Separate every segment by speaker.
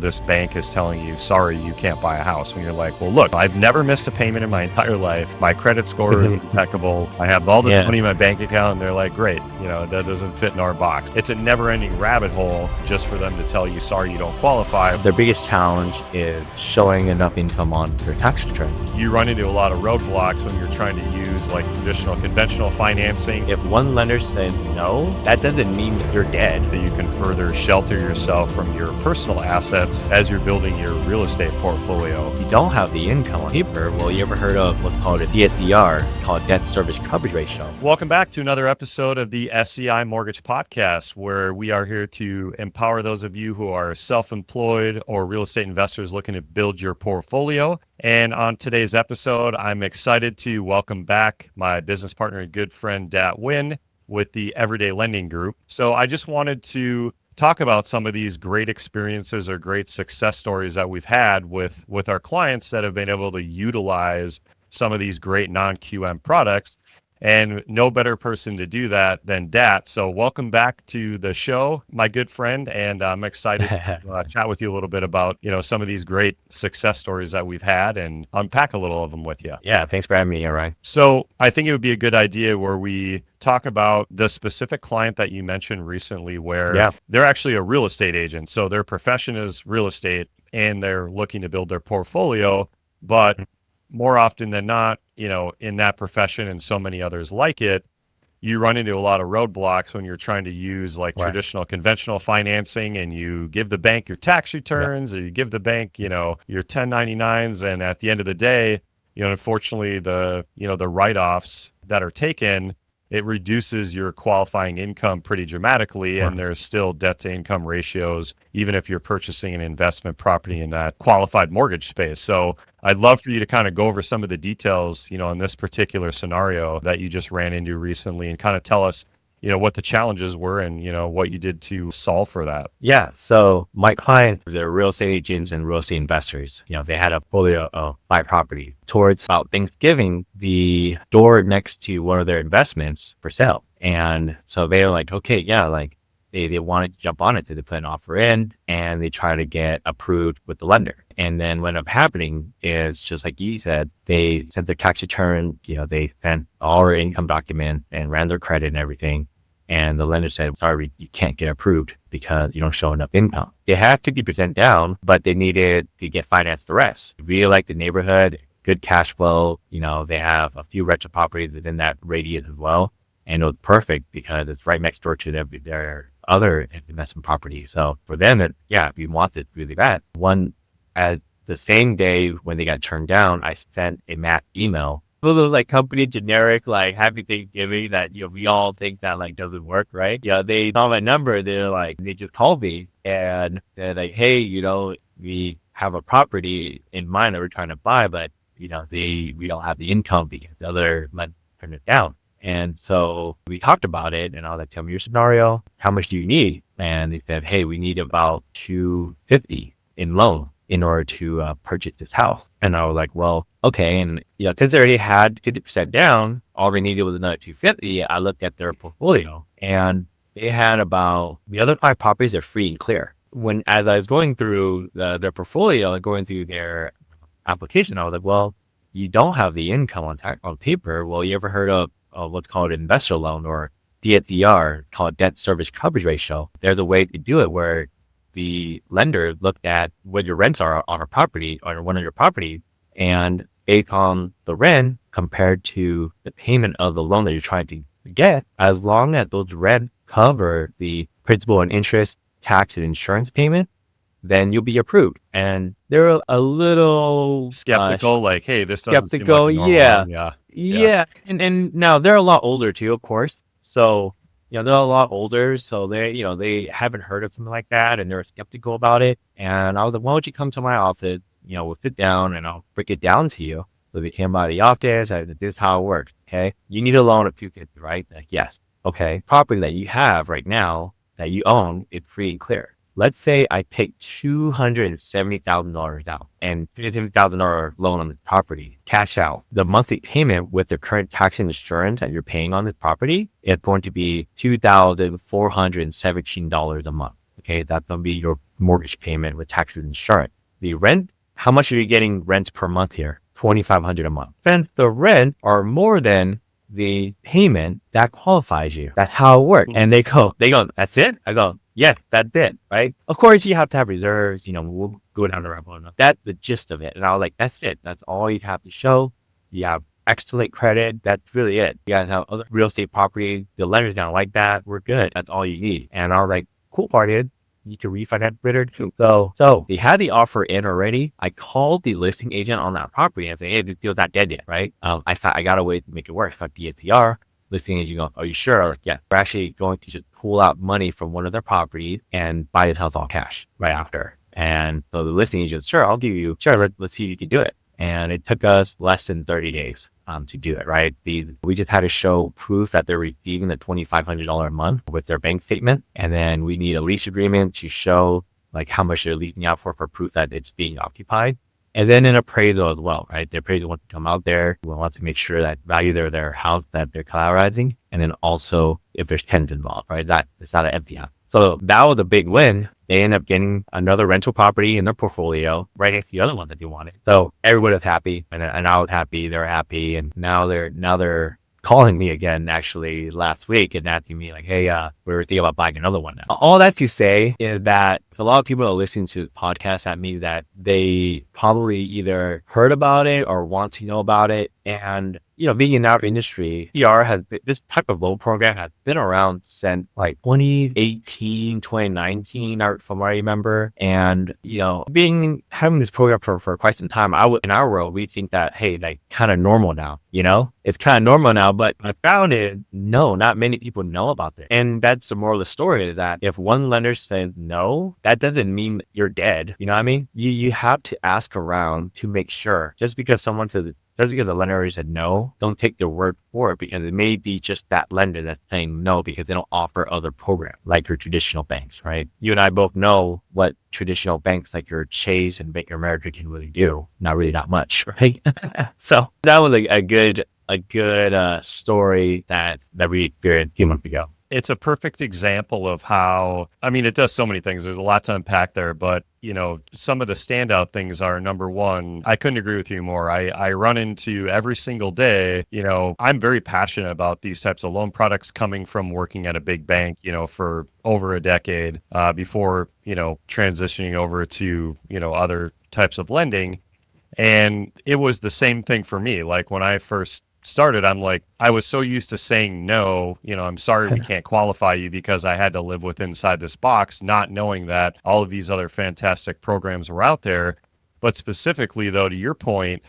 Speaker 1: this bank is telling you, sorry, you can't buy a house. When you're like, well, look, I've never missed a payment in my entire life. My credit score is impeccable. I have all this money in my bank account. And they're like, great, that doesn't fit in our box. It's a never ending rabbit hole just for them to tell you, sorry, you don't qualify.
Speaker 2: Their biggest challenge is showing enough income on their tax return.
Speaker 1: You run into a lot of roadblocks when you're trying to use like traditional conventional financing.
Speaker 2: If one lender says no, that doesn't mean you're dead.
Speaker 1: You can further shelter yourself from your personal assets as you're building your real estate portfolio.
Speaker 2: If you don't have the income on paper, well, you ever heard of what's called a DSCR, called debt service coverage ratio?
Speaker 1: Welcome back to another episode of the SCI Mortgage Podcast, where we are here to empower those of you who are self-employed or real estate investors looking to build your portfolio. And on today's episode, I'm excited to welcome back my business partner and good friend, Dat Win, with the Everyday Lending Group. So I just wanted to talk about some of these great experiences or great success stories that we've had with our clients that have been able to utilize some of these great non-QM products. And no better person to do that than Dat. So welcome back to the show, my good friend. And I'm excited to chat with you a little bit about, some of these great success stories that we've had and unpack a little of them with you.
Speaker 2: Yeah, thanks for having me, Ryan.
Speaker 1: So I think it would be a good idea where we talk about the specific client that you mentioned recently where they're actually a real estate agent. So their profession is real estate and they're looking to build their portfolio, but more often than not, in that profession and so many others like it, you run into a lot of roadblocks when you're trying to use traditional conventional financing and you give the bank your tax returns or you give the bank, your 1099s. And at the end of the day, unfortunately, the write-offs that are taken, it reduces your qualifying income pretty dramatically. And there's still debt to income ratios, even if you're purchasing an investment property in that qualified mortgage space. So I'd love for you to kind of go over some of the details, in this particular scenario that you just ran into recently and kind of tell us, what the challenges were and, what you did to solve for that.
Speaker 2: Yeah. So my clients, they're real estate agents and real estate investors. They had a portfolio of 5 properties. Towards about Thanksgiving, the door next to one of their investments for sale. And so they were like, okay, they wanted to jump on it. So they put an offer in and they try to get approved with the lender. And then what ended up happening is just like you said, they sent their tax return, they sent all their income document and ran their credit and everything. And the lender said, sorry, you can't get approved because you don't show enough income. They had 50% down, but they needed to get financed the rest. Really like the neighborhood, good cash flow. They have a few rental properties within that radius as well. And it was perfect because it's right next door to their other investment property. So for them, if you want it really bad, at the same day when they got turned down, I sent a mass email. A little company generic, happy Thanksgiving that, we all think that doesn't work, right? Yeah, they saw my number. They just called me and they're like, hey, we have a property in mind that we're trying to buy, but, we don't have the income because the other lender turned it down. And so we talked about it and I was like, tell me your scenario. How much do you need? And they said, hey, we need about $250 in loan in order to purchase this house. And I was like, well, okay. And because they already had 50% down, all they needed was another $250. I looked at their portfolio and they had about the other 5 properties are free and clear. As I was going through their portfolio and going through their application, I was like, well, you don't have the income on paper. Well, you ever heard of what's called an investor loan or DSCR, called debt service coverage ratio? There's a way to do it where the lender looked at what your rents are on a property or one of your properties, and based on the rent compared to the payment of the loan that you're trying to get, as long as those rent cover the principal and interest, tax and insurance payment, then you'll be approved. And they're a little
Speaker 1: skeptical, hey, this doesn't
Speaker 2: skeptical,
Speaker 1: seem like normal.
Speaker 2: Yeah. And now they're a lot older too, of course. So they're a lot older, so they haven't heard of something like that, and they're skeptical about it. And I was like, why don't you come to my office? We'll sit down and I'll break it down to you. So they came by the office. This is how it works. Okay, you need a loan of $250, right? Yes. Okay, property that you have right now that you own is free and clear. Let's say I take $270,000 out and $270,000 loan on the property, cash out. The monthly payment with the current tax and insurance that you're paying on this property is going to be $2,417 a month. Okay, that's going to be your mortgage payment with taxes and insurance. The rent, how much are you getting rent per month here? $2,500 a month. Then the rent are more than the payment that qualifies you. That's how it works. And they go, that's it? I go, yes, that's it, right? Of course, you have to have reserves, we'll go down the rabbit hole. That's the gist of it. And I was like, that's it. That's all you have to show. You have excellent credit. That's really it. You guys have other real estate property. The lenders don't like that. We're good. That's all you need. And I was like, cool part is, you can refinance better too. So they had the offer in already. I called the listing agent on that property and said, hey, the deal's not dead yet, right? I got a way to make it work. I got DSCR. Listing agent goes, are you sure? I'm like, yeah, we're actually going to just pull out money from one of their properties and buy his house all cash right after. And so the listing agent, sure, I'll give you, sure, let's see if you can do it. And it took us less than 30 days to do it, right? We just had to show proof that they're receiving the $2,500 a month with their bank statement. And then we need a lease agreement to show like how much they're leasing out for proof that it's being occupied. And then an appraisal as well, right? The appraisal wants to come out there. We want to make sure that value their house that they're collateralizing. And then also if there's tenants involved, right? That it's not an empty house. So that was a big win. They end up getting another rental property in their portfolio right next to the other one that they wanted. So everybody was happy, and I was happy. They're happy, and now they're calling me again. Actually, last week and asking me like, "Hey, we were thinking about buying another one now." All that to say is that a lot of people are listening to the podcast at me that they probably either heard about it or want to know about it, and being in our industry, this type of loan program has been around since like 2018, 2019, from what I remember. And, having this program for quite some time, in our world, we think that, hey, like kind of normal now, it's kind of normal now, but I found no, not many people know about this. And that's the moral of the story is that if one lender says no, that doesn't mean you're dead. You know what I mean? You have to ask around to make sure. Just because the lender already said no, don't take their word for it, because it may be just that lender that's saying no because they don't offer other programs like your traditional banks, right? You and I both know what traditional banks like your Chase and Bank of America can really do. Not much, right? So that was a good story that we experienced a few months ago.
Speaker 1: It's a perfect example of how, it does so many things. There's a lot to unpack there, but, some of the standout things are, number one, I couldn't agree with you more. I run into every single day, I'm very passionate about these types of loan products coming from working at a big bank, for over a decade before, transitioning over to, other types of lending. And it was the same thing for me. Like when I first started, I'm like, I was so used to saying no, I'm sorry we can't qualify you, because I had to live inside this box, not knowing that all of these other fantastic programs were out there. But specifically though, to your point,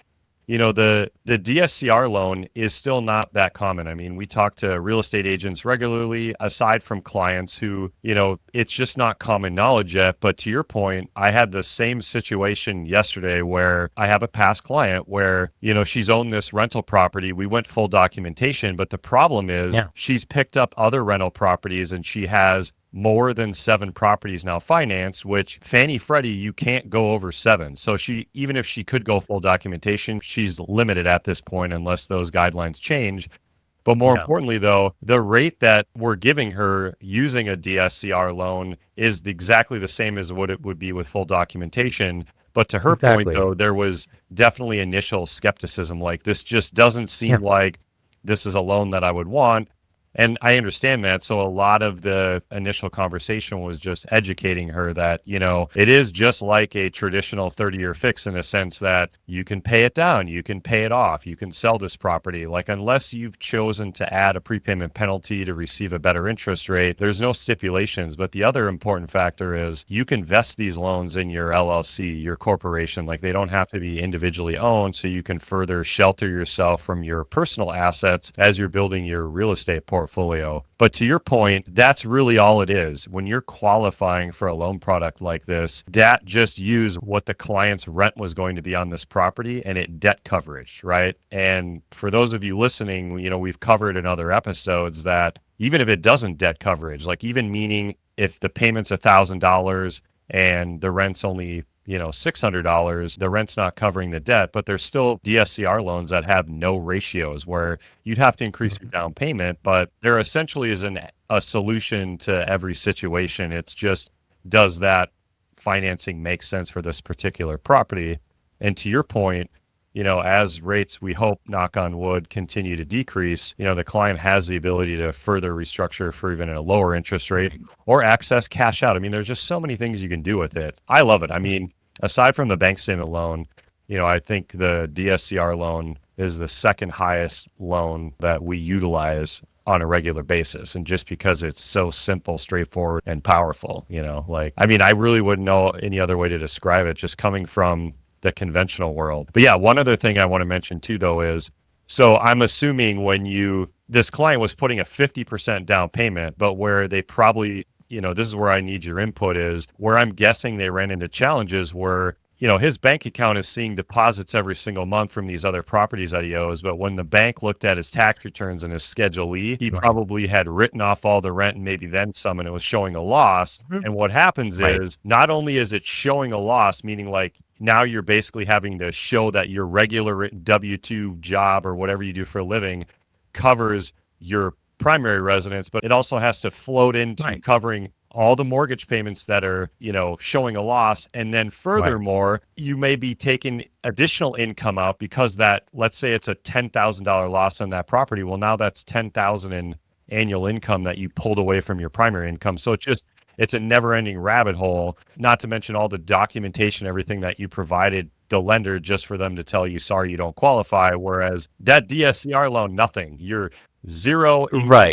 Speaker 1: the DSCR loan is still not that common. We talk to real estate agents regularly, aside from clients who, it's just not common knowledge yet. But to your point, I had the same situation yesterday where I have a past client where, she's owned this rental property. We went full documentation, but the problem is she's picked up other rental properties and she has more than 7 properties now financed, which Fannie Freddie, you can't go over 7. So even if she could go full documentation, she's limited at this point unless those guidelines change. But more importantly, though, the rate that we're giving her using a DSCR loan is exactly the same as what it would be with full documentation. But to her point, though, there was definitely initial skepticism. Like, this just doesn't seem like this is a loan that I would want. And I understand that. So a lot of the initial conversation was just educating her that, it is just like a traditional 30-year fix in a sense that you can pay it down, you can pay it off, you can sell this property. Like, unless you've chosen to add a prepayment penalty to receive a better interest rate, there's no stipulations. But the other important factor is you can vest these loans in your LLC, your corporation. Like, they don't have to be individually owned, so you can further shelter yourself from your personal assets as you're building your real estate portfolio. But to your point, that's really all it is. When you're qualifying for a loan product like this, DAT just used what the client's rent was going to be on this property and it debt coverage, right? And for those of you listening, we've covered in other episodes that even if it doesn't debt coverage, like even meaning if the payment's $1,000 and the rent's only $600, the rent's not covering the debt, but there's still DSCR loans that have no ratios where you'd have to increase your down payment, but there essentially is a solution to every situation. It's just, does that financing makes sense for this particular property. And to your point, as rates, we hope, knock on wood, continue to decrease, the client has the ability to further restructure for even a lower interest rate or access cash out. I mean, there's just so many things you can do with it. I love it. I mean, aside from the bank statement loan, I think the DSCR loan is the second highest loan that we utilize on a regular basis. And just because it's so simple, straightforward, and powerful, I really wouldn't know any other way to describe it, just coming from the conventional world. But yeah, one other thing I want to mention too, though, is, so I'm assuming this client was putting a 50% down payment, but where they probably, this is where I need your input, is where I'm guessing they ran into challenges where, his bank account is seeing deposits every single month from these other properties that he owes. But when the bank looked at his tax returns and his Schedule E, he probably had written off all the rent and maybe then some, and it was showing a loss. And what happens is, not only is it showing a loss, meaning like now you're basically having to show that your regular W-2 job or whatever you do for a living covers your primary residence, but it also has to float into covering all the mortgage payments that are, showing a loss. And then furthermore, you may be taking additional income out because that, let's say it's a $10,000 loss on that property. Well, now that's $10,000 in annual income that you pulled away from your primary income. So it's a never ending rabbit hole, not to mention all the documentation, everything that you provided the lender just for them to tell you, sorry, you don't qualify. Whereas that DSCR loan, nothing. You're zero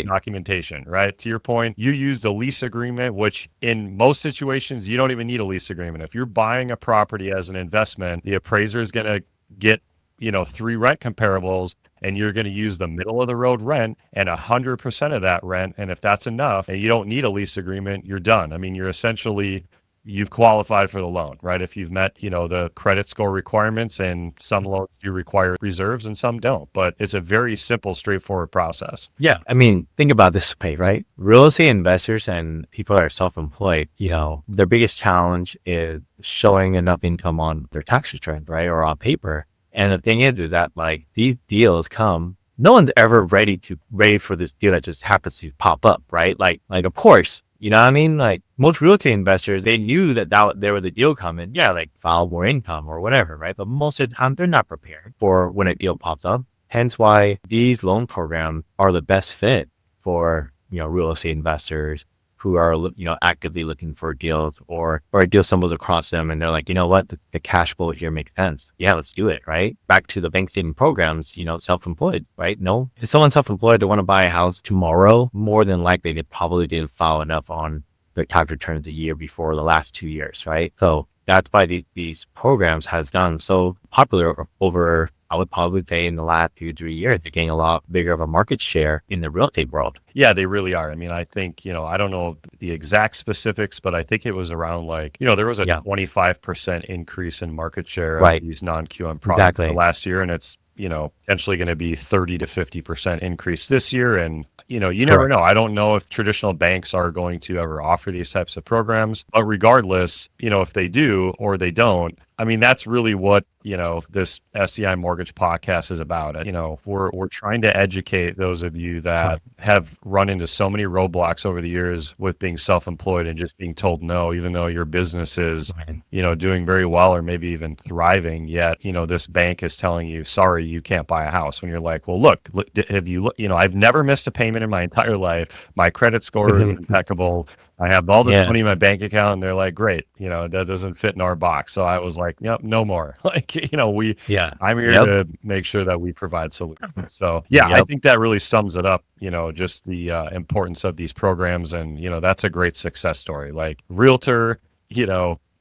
Speaker 1: documentation, right? To your point, you used a lease agreement, which in most situations, you don't even need a lease agreement. If you're buying a property as an investment, the appraiser is going to get, 3 rent comparables, and you're going to use the middle of the road rent and 100% of that rent. And if that's enough and you don't need a lease agreement, you're done. I mean, you've qualified for the loan, right? If you've met, the credit score requirements, and some loans do require reserves and some don't, but it's a very simple, straightforward process.
Speaker 2: Yeah. I mean, think about this way, right? Real estate investors and people that are self-employed, their biggest challenge is showing enough income on their tax return, right? Or on paper. And the thing is that these deals come, no one's ever ready for this deal that just happens to pop up, right? Like of course, you know what I mean? Like most real estate investors, they knew that there was a deal coming. Yeah, like file more income or whatever, right? But most of the time, they're not prepared for when a deal pops up. Hence why these loan programs are the best fit for, real estate investors who are, actively looking for deals or a deal stumbles across them and they're like, you know what, the cash flow here makes sense. Yeah, let's do it, right? Back to the bank statement programs, self-employed, right? No, if someone's self-employed, they want to buy a house tomorrow, more than likely they probably didn't file enough on their tax returns the year before the last 2 years, right? So that's why these programs has done so popular over, I would probably say, in the last 2-3 years. They're getting a lot bigger of a market share in the real estate world.
Speaker 1: Yeah, they really are. I mean, I think, I don't know the exact specifics, but I think it was around there was a 25% increase in market share of these non-QM products last year. And it's, potentially going to be 30 to 50% increase this year. And, you never know. I don't know if traditional banks are going to ever offer these types of programs, but regardless, if they do or they don't, I mean, that's really what, this SCI Mortgage podcast is about. We're trying to educate those of you that have run into so many roadblocks over the years with being self-employed and just being told no, even though your business is, doing very well or maybe even thriving. Yet, this bank is telling you, sorry, you can't buy a house. When you're like, well, look, have you, I've never missed a payment in my entire life. My credit score is impeccable. I have all this money in my bank account, and they're like, great, that doesn't fit in our box. So I was like, yep, no more. I'm here to make sure that we provide solutions. So I think that really sums it up, just the importance of these programs. And, that's a great success story. Like realtor,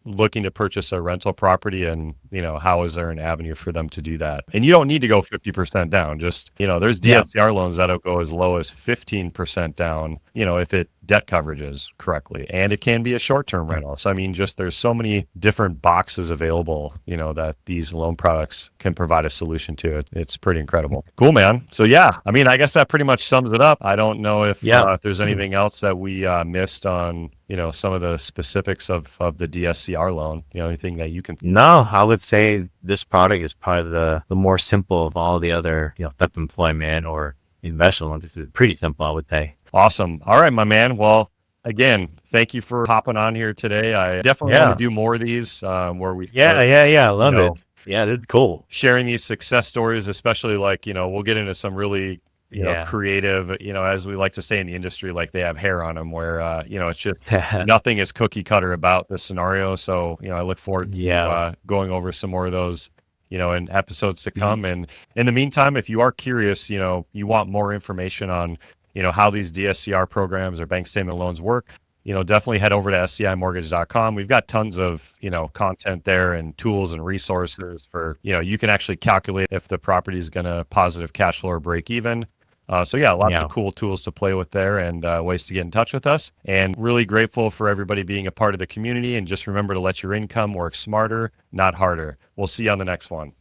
Speaker 1: looking to purchase a rental property, and how is there an avenue for them to do that? And you don't need to go 50% down. Just there's DSCR loans that'll go as low as 15% down, if it debt coverages correctly, and it can be a short-term rental. So I mean, just there's so many different boxes available, that these loan products can provide a solution to. It's pretty incredible. Cool, man. So I mean, I guess that pretty much sums it up. I don't know if there's anything else that we missed on some of the specifics of the DSCR loan. Anything that you can.
Speaker 2: No, I would say this product is probably the more simple of all the other self-employment or investment loans. It's pretty simple, I would say.
Speaker 1: Awesome. All right, my man. Well, again, thank you for hopping on here today. I definitely want to do more of these where we
Speaker 2: I love it. Yeah, that's cool.
Speaker 1: Sharing these success stories, especially like, we'll get into some really creative, as we like to say in the industry, like they have hair on them where, it's just nothing is cookie cutter about this scenario. So, I look forward to going over some more of those, in episodes to come. And in the meantime, if you are curious, you want more information on, how these DSCR programs or bank statement loans work, definitely head over to scimortgage.com. We've got tons of, content there and tools and resources for, you can actually calculate if the property is going to positive cash flow or break even. Lots of cool tools to play with there and ways to get in touch with us. And really grateful for everybody being a part of the community. And just remember to let your income work smarter, not harder. We'll see you on the next one.